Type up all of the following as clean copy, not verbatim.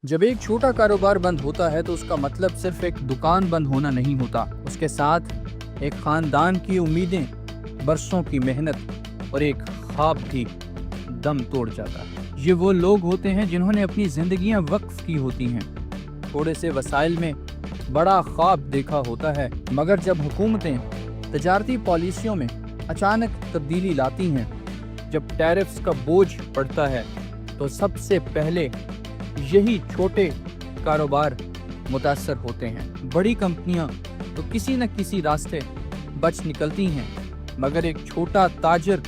جب ایک چھوٹا کاروبار بند ہوتا ہے تو اس کا مطلب صرف ایک دکان بند ہونا نہیں ہوتا، اس کے ساتھ ایک خاندان کی امیدیں، برسوں کی محنت اور ایک خواب بھی دم توڑ جاتا ہے۔ یہ وہ لوگ ہوتے ہیں جنہوں نے اپنی زندگیاں وقف کی ہوتی ہیں، تھوڑے سے وسائل میں بڑا خواب دیکھا ہوتا ہے، مگر جب حکومتیں تجارتی پالیسیوں میں اچانک تبدیلی لاتی ہیں، جب ٹیرفز کا بوجھ پڑتا ہے تو سب سے پہلے یہی چھوٹے کاروبار متاثر ہوتے ہیں۔ بڑی کمپنیاں تو کسی نہ کسی راستے بچ نکلتی ہیں، مگر ایک چھوٹا تاجر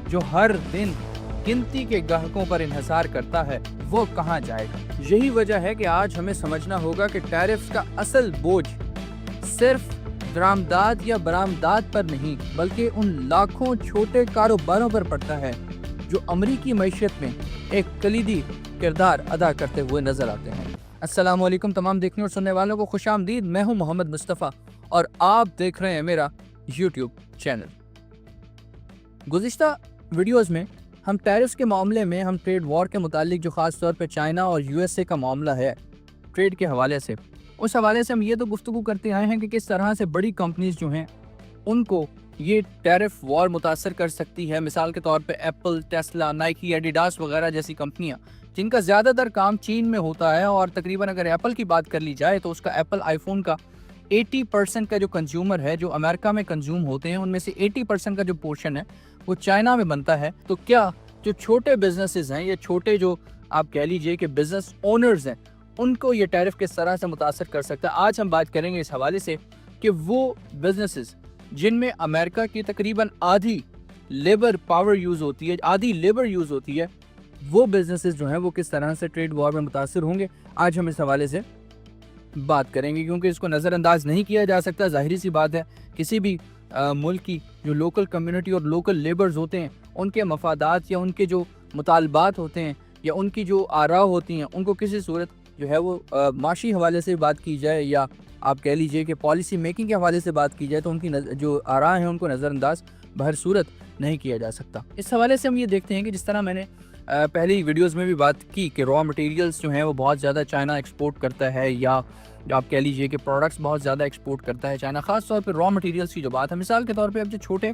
جو ہر دن گنتی کے گاہکوں پر انحصار کرتا ہے، وہ کہاں جائے گا؟ یہی وجہ ہے کہ آج ہمیں سمجھنا ہوگا کہ ٹیرفز کا اصل بوجھ صرف درآمدات یا برآمدات پر نہیں، بلکہ ان لاکھوں چھوٹے کاروباروں پر پڑتا ہے جو امریکی معیشت میں ایک کلیدی کردار ادا کرتے ہوئے نظر آتے ہیں۔ السلام علیکم تمام دیکھنے اور سننے والوں کو خوش آمدید۔ میں ہوں محمد مصطفیٰ اور آپ دیکھ رہے ہیں میرا یوٹیوب چینل۔ گزشتہ ویڈیوز میں ہم ٹیرفز کے معاملے میں ہم ٹریڈ وار کے متعلق جو خاص طور پہ چائنا اور یو ایس اے کا معاملہ ہے ٹریڈ کے حوالے سے، اس حوالے سے ہم یہ تو گفتگو کرتے آئے ہیں کہ کس طرح سے بڑی کمپنیز جو ہیں ان کو یہ ٹیرف وار متاثر کر سکتی ہے۔ مثال کے طور پہ ایپل، ٹیسلا، نائکی، ایڈیڈاس وغیرہ جیسی کمپنیاں جن کا زیادہ تر کام چین میں ہوتا ہے، اور تقریباً اگر ایپل کی بات کر لی جائے تو اس کا ایپل آئی فون کا 80% کا جو کنزیومر ہے، جو امریکہ میں کنزیوم ہوتے ہیں، ان میں سے 80% کا جو پورشن ہے وہ چائنا میں بنتا ہے۔ تو کیا جو چھوٹے بزنسز ہیں یا چھوٹے جو آپ کہہ لیجئے کہ بزنس اونرز ہیں، ان کو یہ ٹیرف کس طرح سے متاثر کر سکتا ہے؟ آج ہم بات کریں گے اس حوالے سے کہ وہ بزنسز جن میں امریکہ کی تقریباً آدھی لیبر پاور یوز ہوتی ہے، آدھی لیبر یوز ہوتی ہے، وہ بزنسز جو ہیں وہ کس طرح سے ٹریڈ وار میں متاثر ہوں گے، آج ہم اس حوالے سے بات کریں گے، کیونکہ اس کو نظر انداز نہیں کیا جا سکتا۔ ظاہری سی بات ہے، کسی بھی ملک کی جو لوکل کمیونٹی اور لوکل لیبرز ہوتے ہیں، ان کے مفادات یا ان کے جو مطالبات ہوتے ہیں یا ان کی جو آراء ہوتی ہیں، ان کو کسی صورت جو ہے وہ معاشی حوالے سے بات کی جائے یا آپ کہہ لیجئے کہ پالیسی میکنگ کے حوالے سے بات کی جائے تو ان کی جو آراء ہیں ان کو نظر انداز بہر صورت نہیں کیا جا سکتا۔ اس حوالے سے ہم یہ دیکھتے ہیں کہ جس طرح میں نے پہلی ویڈیوز میں بھی بات کی کہ را مٹیریلز جو ہیں وہ بہت زیادہ چائنا ایکسپورٹ کرتا ہے، یا آپ کہہ لیجئے کہ پروڈکٹس بہت زیادہ ایکسپورٹ کرتا ہے چائنا، خاص طور پہ را مٹیریلز کی جو بات ہے۔ مثال کے طور پہ اب جو چھوٹے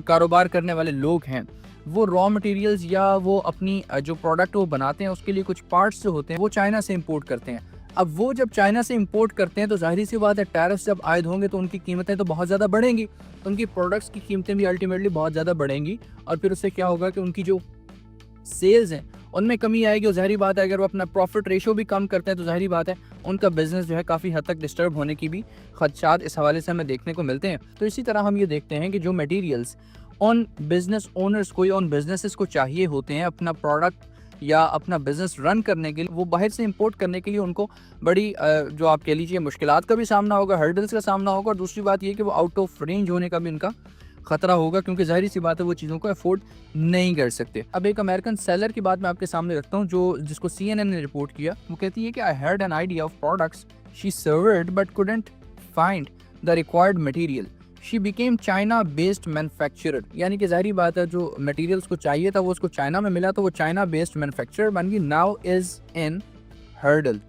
کاروبار کرنے والے لوگ ہیں، وہ را مٹیریلز یا وہ اپنی جو پروڈکٹ وہ بناتے ہیں اس کے لیے کچھ پارٹس جو ہوتے ہیں وہ چائنا سے امپورٹ کرتے ہیں۔ اب وہ جب چائنا سے امپورٹ کرتے ہیں تو ظاہری سی بات ہے ٹیرفز جب عائد ہوں گے تو ان کی قیمتیں تو بہت زیادہ بڑھیں گی، ان کی پروڈکٹس کی قیمتیں بھی الٹیمیٹلی بہت زیادہ بڑھیں گی، اور پھر اس سے کیا ہوگا کہ ان کی جو سیلز ہیں ان میں کمی آئے گی، اور ظاہری بات ہے اگر وہ اپنا پروفٹ ریشو بھی کم کرتے ہیں تو ظاہری بات ہے ان کا بزنس جو ہے کافی حد تک ڈسٹرب ہونے کی بھی خدشات اس حوالے سے ہمیں دیکھنے کو ملتے ہیں۔ تو اسی طرح ہم یہ دیکھتے ہیں کہ جو میٹیریلز ان بزنس اونرز کو یا ان بزنسز کو چاہیے ہوتے ہیں اپنا پروڈکٹ یا اپنا بزنس رن کرنے کے لیے، وہ باہر سے امپورٹ کرنے کے لیے ان کو بڑی جو آپ کہہ لیجیے مشکلات کا بھی سامنا ہوگا، ہرڈلز کا سامنا ہوگا، اور دوسری بات یہ کہ وہ آؤٹ آف رینج ہونے کا بھی ان کا خطرہ ہوگا، کیونکہ ظاہری سی بات ہے وہ چیزوں کو افورڈ نہیں کر سکتے۔ اب ایک امریکن سیلر کی بات میں آپ کے سامنے رکھتا ہوں جس کو CNN نے رپورٹ کیا۔ وہ کہتی ہے کہ I had an idea of products she served but couldn't find the required material. She became China-based manufacturer. یعنی کہ ظاہری بات ہے جو میٹیریلز کو چاہیے تھا وہ اس کو چائنا میں ملا تو وہ China-based manufacturer بن گئی۔ Now is in hurdle.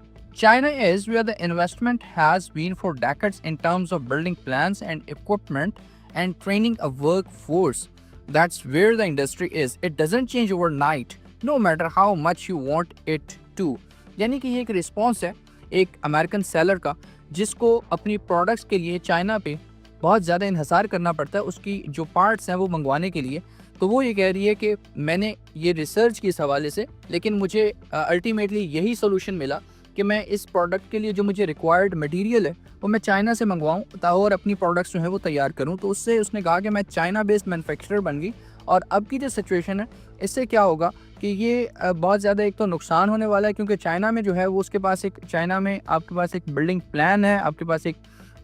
China is where the investment has been for decades in terms of building plants and equipment and training a workforce. That's where the industry is. It doesn't change overnight, no matter how much you want it to. یعنی کہ یہ ایک response ہے ایک American seller کا جس کو اپنی پروڈکٹس کے لیے چائنا پہ بہت زیادہ انحصار کرنا پڑتا ہے اس کی جو پارٹس ہیں وہ منگوانے کے لیے۔ تو وہ یہ کہہ رہی ہے کہ میں نے یہ ریسرچ کی اس حوالے سے، لیکن مجھے الٹیمیٹلی یہی سولوشن ملا کہ میں اس پروڈکٹ کے لیے جو مجھے ریکوائرڈ مٹیریل ہے وہ میں چائنا سے منگواؤں اور اپنی پروڈکٹس جو ہیں وہ تیار کروں۔ تو اس سے اس نے کہا کہ میں چائنا بیسڈ مینوفیکچرر بن گئی، اور اب کی جو سچویشن ہے اس سے کیا ہوگا کہ یہ بہت زیادہ ایک تو نقصان ہونے والا ہے، کیونکہ چائنا میں جو ہے وہ اس کے پاس چائنا میں آپ کے پاس ایک بلڈنگ پلان ہے، آپ کے پاس ایک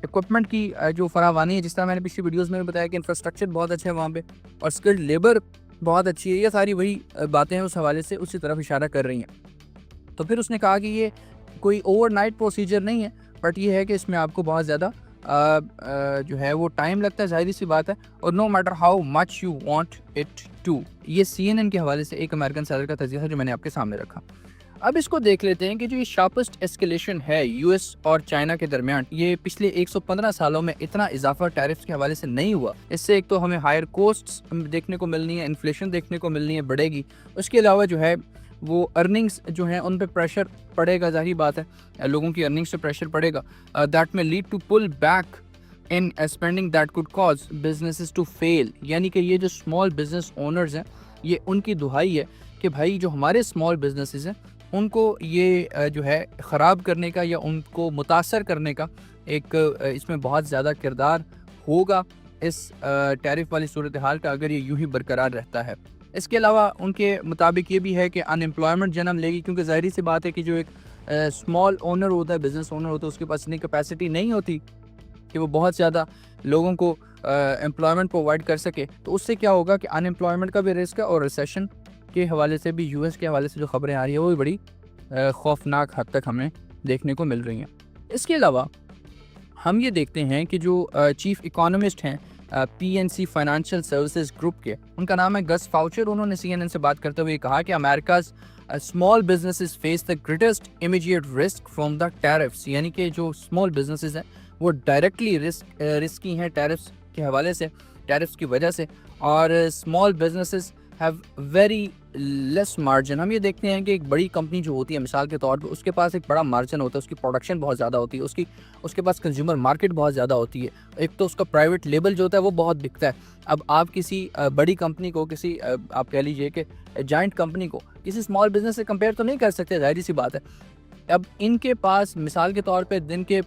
اکوپمنٹ کی جو فراوانی ہے، جس طرح میں نے پچھلی ویڈیوز میں بتایا کہ انفراسٹرکچر بہت اچھا ہے وہاں پہ، اور اسکلڈ لیبر بہت اچھی ہے۔ یہ ساری وہی باتیں ہیں اس حوالے سے اسی طرف اشارہ کر رہی ہیں۔ تو پھر اس نے کہا کہ یہ کوئی اوور نائٹ پروسیجر نہیں ہے، بٹ یہ ہے کہ اس میں آپ کو بہت زیادہ جو ہے وہ ٹائم لگتا ہے، ظاہری سی بات ہے، اور no matter how much you want it to. یہ CNN کے حوالے سے ایک امریکن سیلر کا تجزیہ ہے جو میں نے آپ کے سامنے رکھا۔ اب اس کو دیکھ لیتے ہیں کہ جو یہ شارپسٹ اسکیلیشن ہے یو ایس اور چائنا کے درمیان، یہ پچھلے 115 سالوں میں اتنا اضافہ ٹیرفز کے حوالے سے نہیں ہوا۔ اس سے ایک تو ہمیں ہائر کوسٹس دیکھنے کو ملنی ہے، انفلیشن دیکھنے کو ملنی ہے، بڑھے گی۔ اس کے علاوہ جو ہے وہ ارننگس جو ہیں ان پہ پریشر پڑے گا، ظاہری بات ہے لوگوں کی ارننگس پہ پریشر پڑے گا۔ That may lead to pull back in spending that could cause businesses to fail، یعنی کہ یہ جو اسمال بزنس اونرز ہیں یہ ان کی دہائی ہے کہ بھائی جو ہمارے اسمال بزنسز ہیں ان کو یہ جو ہے خراب کرنے کا یا ان کو متاثر کرنے کا ایک اس میں بہت زیادہ کردار ہوگا اس ٹیرف والی صورتحال کا، اگر یہ یوں ہی برقرار رہتا ہے۔ اس کے علاوہ ان کے مطابق یہ بھی ہے کہ ان امپلائمنٹ جنم لے گی، کیونکہ ظاہری سی بات ہے کہ جو ایک اسمال اونر ہوتا ہے، بزنس اونر ہوتا ہے، اس کے پاس اتنی کیپیسٹی نہیں ہوتی کہ وہ بہت زیادہ لوگوں کو امپلائمنٹ پرووائڈ کر سکے۔ تو اس سے کیا ہوگا کہ ان امپلائمنٹ کا بھی رسک ہے، اور ریسیشن کے حوالے سے بھی یو ایس کے حوالے سے جو خبریں آ رہی ہیں وہ بھی بڑی خوفناک حد تک ہمیں دیکھنے کو مل رہی ہیں۔ اس کے علاوہ ہم یہ دیکھتے ہیں کہ جو چیف اکانومسٹ ہیں P N C financial services group کے، ان کا نام ہے گس فاؤچر، انہوں نے سی این این سے بات کرتے ہوئے کہا کہ America's small businesses face the greatest immediate risk from the tariffs, یعنی کہ جو اسمال بزنسز ہیں وہ ڈائریکٹلی رسکی ہیں ٹیرفس کے حوالے سے، ٹیرفس کی وجہ سے، اور small businesses have very less margin. ہم یہ دیکھتے ہیں کہ ایک بڑی کمپنی جو ہوتی ہے مثال کے طور پہ، اس کے پاس ایک بڑا مارجن ہوتا ہے، اس کی پروڈکشن بہت زیادہ ہوتی ہے، اس کے پاس کنزیومر مارکیٹ بہت زیادہ ہوتی ہے، ایک تو اس کا پرائیویٹ لیبل جو ہوتا ہے وہ بہت بکتا ہے۔ اب آپ کسی بڑی کمپنی کو، کسی آپ کہہ لیجئے کہ جائنٹ کمپنی کو کسی اسمال بزنس سے کمپیئر تو نہیں کر سکتے، ظاہری سی بات ہے۔ اب ان کے پاس مثال کے طور پہ دن کے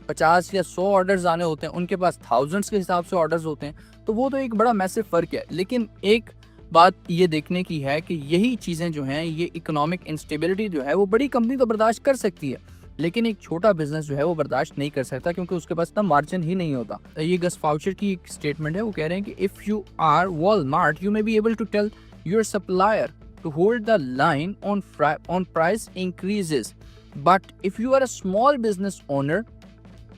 50 یا 100 آرڈرز آنے ہوتے ہیں، ان کے پاس تھاؤزنڈس کے حساب سے آرڈرز ہوتے ہیں، تو وہ تو ایک بڑا میسو فرق ہے۔ لیکن ایک بات یہ دیکھنے کی ہے کہ یہی چیزیں جو ہیں، یہ اکنامک انسٹیبلٹی جو ہے وہ بڑی کمپنی تو برداشت کر سکتی ہے، لیکن ایک چھوٹا بزنس جو ہے وہ برداشت نہیں کر سکتا، کیونکہ اس کے پاس اتنا مارجن ہی نہیں ہوتا۔ یہ گس فاؤچر کی ایک سٹیٹمنٹ ہے، وہ کہہ رہے ہیں کہ if you are Walmart you may be able to tell your supplier to hold the line on price increases, but if you are a small business owner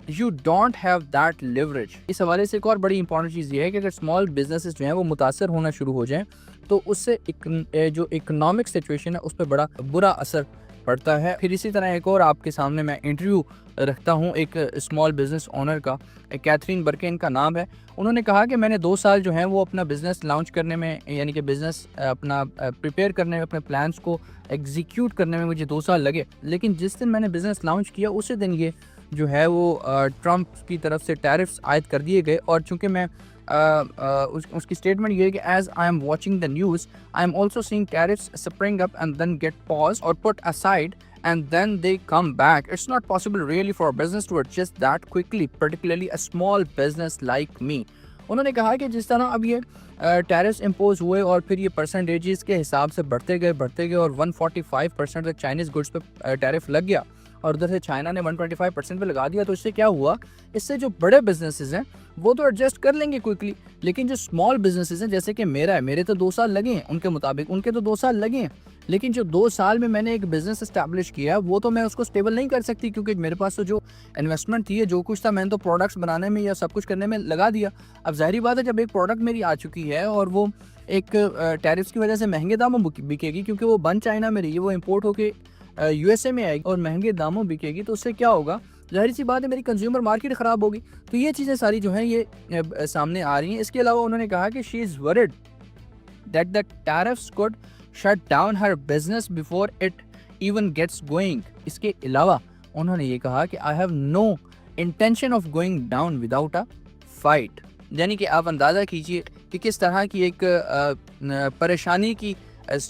you don't have that leverage. اس حوالے سے ایک اور بڑی important چیز یہ ہے کہ اگر اسمال بزنسز جو ہیں وہ متاثر ہونا شروع ہو جائیں تو اس سے جو اکنامک سچویشن ہے اس پہ بڑا برا اثر پڑتا ہے۔ پھر اسی طرح ایک اور آپ کے سامنے میں انٹرویو رکھتا ہوں ایک اسمال بزنس اونر کا، کیتھرین برکین کا نام ہے۔ انہوں نے کہا کہ میں نے 2 سال جو ہیں وہ اپنا بزنس لانچ کرنے میں، یعنی کہ بزنس اپنا پریپیئر کرنے میں، اپنے پلانس کو ایگزیکیوٹ کرنے میں مجھے 2 سال لگے، لیکن جس دن میں نے بزنس لانچ کیا اسی دن یہ جو ہے وہ ٹرمپ کی طرف سے ٹیرفز عائد کر دیے گئے۔ اور چونکہ میں اس کی اسٹیٹمنٹ یہ ہے کہ as I am watching the news I am also seeing tariffs spring up and then get paused اور put aside and then they come back. It's not possible really for a business to adjust that quickly, particularly a small business like me. انہوں نے کہا کہ جس طرح اب یہ ٹیرفز impose ہوئے اور پھر یہ پرسنٹیجز کے حساب سے بڑھتے گئے اور 145% تک چائنیز گڈس پہ ٹیرف لگ گیا، اور ادھر سے چائنا نے 125% پہ لگا دیا، تو اس سے کیا ہوا، اس سے جو بڑے بزنسز ہیں وہ تو ایڈجسٹ کر لیں گے کوئکلی، لیکن جو اسمال بزنسز ہیں جیسے کہ میرے تو 2 سال لگے ہیں، ان کے مطابق ان کے تو 2 سال لگے ہیں، لیکن جو 2 سال میں میں نے ایک بزنس اسٹیبلش کیا وہ تو میں اس کو اسٹیبل نہیں کر سکتی، کیونکہ میرے پاس تو جو انویسٹمنٹ تھی، جو کچھ تھا میں نے تو پروڈکٹس بنانے میں یا سب کچھ کرنے میں لگا دیا۔ اب ظاہری بات ہے جب ایک پروڈکٹ میری آ چکی ہے اور وہ ایک ٹیرفز کی وجہ سے مہنگے داموں بکے گی، کیونکہ وہ بن چائنا میں رہی ہے، وہ امپورٹ ہو کے یو ایس اے میں آئے گی اور مہنگے داموں بکے گی، تو اس سے کیا ہوگا، ظاہری سی بات ہے میری کنزیومر مارکیٹ خراب ہوگی۔ تو یہ چیزیں ساری جو ہیں یہ سامنے آ رہی ہیں۔ اس کے علاوہ انہوں نے کہا کہ she is worried that the tariffs could shut down her business before it even gets going. اس کے علاوہ انہوں نے یہ کہا کہ I have no intention of going down without a fight, یعنی کہ آپ اندازہ کیجئے کہ کس طرح کی ایک پریشانی کی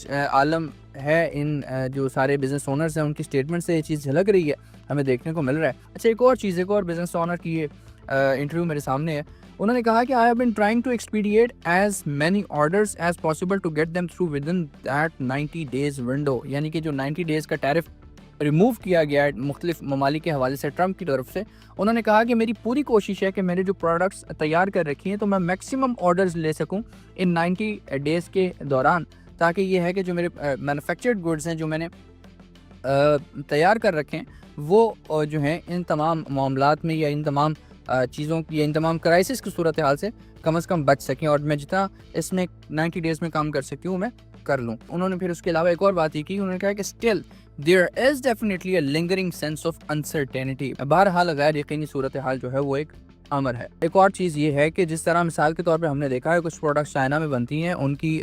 عالم ہے ان جو سارے بزنس اونرز ہیں، ان کی اسٹیٹمنٹ سے یہ چیز جھلک رہی ہے، ہمیں دیکھنے کو مل رہا ہے۔ اچھا ایک اور بزنس اونر کی یہ انٹرویو میرے سامنے ہے، انہوں نے کہا کہ I have been trying to expedite as many orders as possible to get them through within that 90 days window، یعنی کہ جو 90 days کا ٹیرف ریموو کیا گیا ہے مختلف ممالک کے حوالے سے ٹرمپ کی طرف سے، انہوں نے کہا کہ میری پوری کوشش ہے کہ میرے جو پروڈکٹس تیار کر رکھی ہیں تو میں میکسیمم آرڈرز لے سکوں ان 90 ڈیز کے دوران، تاکہ یہ ہے کہ جو میرے مینوفیکچرڈ گڈز ہیں جو میں نے تیار کر رکھے ہیں وہ جو ہیں ان تمام معاملات میں یا ان تمام چیزوں کی یا ان تمام کرائسس کی صورتحال سے کم از کم بچ سکیں، اور میں جتنا اس میں 90 ڈیز میں کام کر سکتی ہوں میں کر لوں. انہوں نے پھر اس کے علاوہ ایک اور بات یہ کی, انہوں نے کہا کہ still there is definitely a lingering sense of uncertainty. بہرحال غیر یقینی صورتحال جو ہے وہ ایک امر ہے. ایک اور چیز یہ ہے کہ جس طرح مثال کے طور پہ ہم نے دیکھا ہے کچھ پروڈکٹس چائنا میں بنتی ہیں, ان کی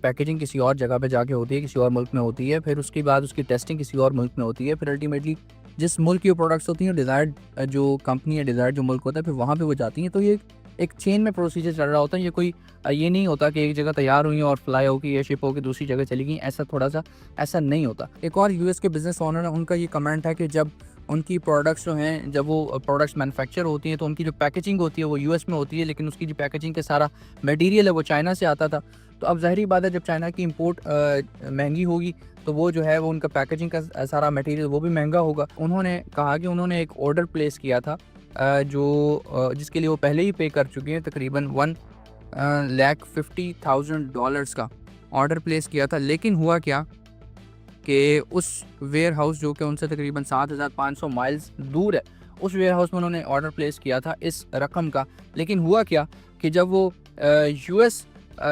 پیکیجنگ کسی اور جگہ پہ جا کے ہوتی ہے, کسی اور ملک میں ہوتی ہے, پھر اس کے بعد اس کی ٹیسٹنگ کسی اور ملک میں ہوتی ہے, پھر الٹیمیٹلی جس ملک کی پروڈکٹس ہوتی ہیں ڈیزائرڈ جو کمپنی ہے, ڈیزائرڈ جو ملک ہوتا ہے, پھر وہاں پہ وہ جاتی ہیں. تو یہ ایک چین میں پروسیجر چل رہا ہوتا ہے. یہ کوئی یہ نہیں ہوتا کہ ایک جگہ تیار ہوئی اور فلائی ہو کے یہ شپ ہو کے دوسری جگہ چلی گئی, ایسا تھوڑا سا ایسا نہیں ہوتا. ایک اور یو ایس کے بزنس اونر ہیں, ان کا یہ کمنٹ ہے کہ جب ان کی پروڈکٹس جو ہیں, جب وہ پروڈکٹس مینوفیکچر ہوتی ہیں تو ان کی جو پیکیجنگ ہوتی ہے وہ یو ایس میں ہوتی ہے, لیکن اس کی جو پیکیجنگ کا سارا میٹیریل ہے وہ چائنا سے آتا تھا. تو اب ظاہری بات ہے جب چائنا کی امپورٹ مہنگی ہوگی تو وہ جو ہے وہ ان کا پیکیجنگ کا سارا میٹیریل وہ بھی مہنگا ہوگا. انہوں نے کہا کہ انہوں نے ایک آرڈر پلیس کیا تھا جو جس کے لیے وہ پہلے ہی پے کر چکے ہیں, تقریباً $150,000 کا آرڈر پلیس کیا تھا. لیکن ہوا کیا کہ اس ویئر ہاؤس جو کہ ان سے تقریباً 7,500 مائلز دور ہے, اس ویئر ہاؤس میں انہوں نے آرڈر پلیس کیا تھا اس رقم کا. لیکن ہوا کیا کہ جب وہ یو ایس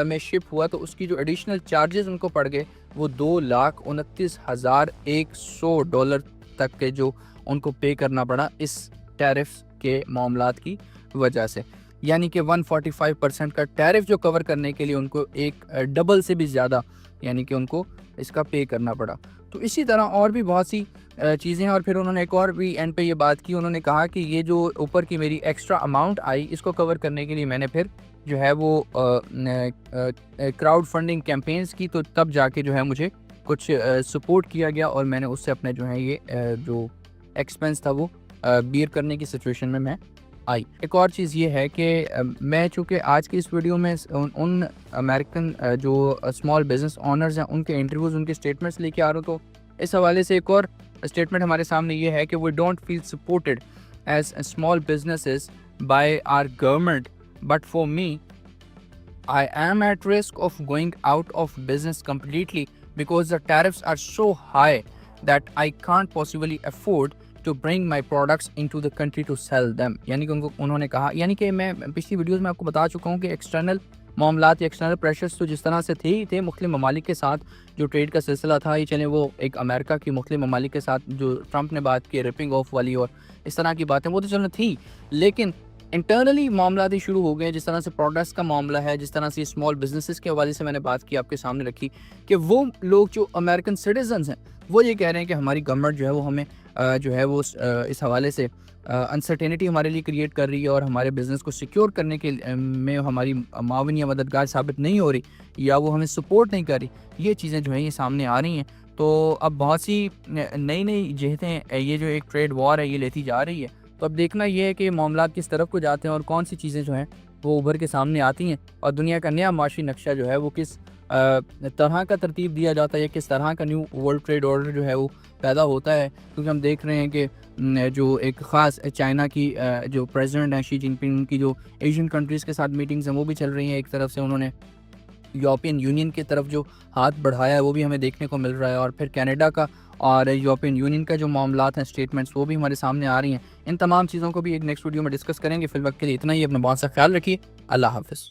میں شپ ہوا تو اس کی جو ایڈیشنل چارجز ان کو پڑ گئے وہ $2,29,100 تک کے جو ان کو پے کرنا پڑا اس ٹیرف کے معاملات کی وجہ سے. یعنی کہ 145% کا ٹیرف جو کور کرنے کے لیے ان کو ایک ڈبل سے بھی زیادہ یعنی کہ ان کو اس کا پے کرنا پڑا. تو اسی طرح اور بھی بہت سی چیزیں ہیں. اور پھر انہوں نے ایک اور بھی اینڈ پہ یہ بات کی, انہوں نے کہا کہ یہ جو اوپر کی میری ایکسٹرا اماؤنٹ آئی اس کو کور کرنے کے لیے میں نے پھر جو ہے وہ کراؤڈ فنڈنگ کیمپینز کی, تو تب جا کے جو ہے مجھے کچھ سپورٹ کیا گیا اور میں نے اس سے اپنے جو ہے یہ جو ایکسپینس تھا وہ بیئر کرنے کی سچویشن میں آئی. ایک اور چیز یہ ہے کہ میں چونکہ آج کی اس ویڈیو میں ان امریکن جو اسمال بزنس اونرز ہیں ان کے انٹرویوز, ان کے اسٹیٹمنٹس لے کے آ رہا ہوں, تو اس حوالے سے ایک اور اسٹیٹمنٹ ہمارے سامنے یہ ہے کہ we don't feel supported as small businesses by our government, but for me I am at risk of going out of business completely because the tariffs are so high that I can't possibly afford to bring my products into the country to sell them. یعنی کہ انہوں نے کہا, یعنی کہ میں پچھلی videos میں آپ کو بتا چکا ہوں کہ ایکسٹرنل معاملات یا ایکسٹرنل پریشرز تو جس طرح سے تھے مختلف ممالک کے ساتھ جو ٹریڈ کا سلسلہ تھا, یہ چلیں وہ ایک امریکہ کی مختلف ممالک کے ساتھ جو ٹرمپ نے بات کی ریپنگ آف والی اور اس طرح کی باتیں, وہ تو چلنا تھی, لیکن انٹرنلی معاملات ہی شروع ہو گئے ہیں. جس طرح سے پروڈکٹس کا معاملہ ہے, جس طرح سے اسمال بزنسز کے حوالے سے میں نے بات کی, آپ کے سامنے رکھی کہ وہ لوگ جو امریکن سٹیزنز ہیں وہ یہ کہہ رہے ہیں کہ ہماری گورنمنٹ جو ہے وہ ہمیں جو ہے وہ اس حوالے سے انسرٹینٹی ہمارے لیے کریٹ کر رہی ہے اور ہمارے بزنس کو سیکیور کرنے کے میں ہماری معاون یا مددگار ثابت نہیں ہو رہی یا وہ ہمیں سپورٹ نہیں کر رہی. یہ چیزیں جو ہیں یہ سامنے آ رہی ہیں. تو اب بہت سی نئی جہتیں یہ جو ایک ٹریڈ وار ہے یہ لیتی جا رہی ہے. تو اب دیکھنا یہ ہے کہ معاملات کس طرف کو جاتے ہیں اور کون سی چیزیں جو ہیں وہ ابھر کے سامنے آتی ہیں اور دنیا کا نیا معاشی نقشہ جو ہے وہ کس طرح کا ترتیب دیا جاتا ہے یا کس طرح کا نیو ورلڈ ٹریڈ آرڈر جو ہے وہ پیدا ہوتا ہے. کیونکہ ہم دیکھ رہے ہیں کہ جو ایک خاص چائنا کی جو پریزیڈنٹ ہیں شی جن پنگ, ان کی جو ایشین کنٹریز کے ساتھ میٹنگز ہیں وہ بھی چل رہی ہیں. ایک طرف سے انہوں نے یورپین یونین کی طرف جو ہاتھ بڑھایا ہے وہ بھی ہمیں دیکھنے کو مل رہا ہے, اور پھر کینیڈا کا اور یورپین یونین کا جو معاملات ہیں اسٹیٹمنٹس وہ بھی ہمارے سامنے آ رہی ہیں. ان تمام چیزوں کو بھی ایک نیکسٹ ویڈیو میں ڈسکس کریں گے. فی الوقت کے لیے اتنا ہی. اپنا بہت سا خیال رکھیے. اللہ حافظ.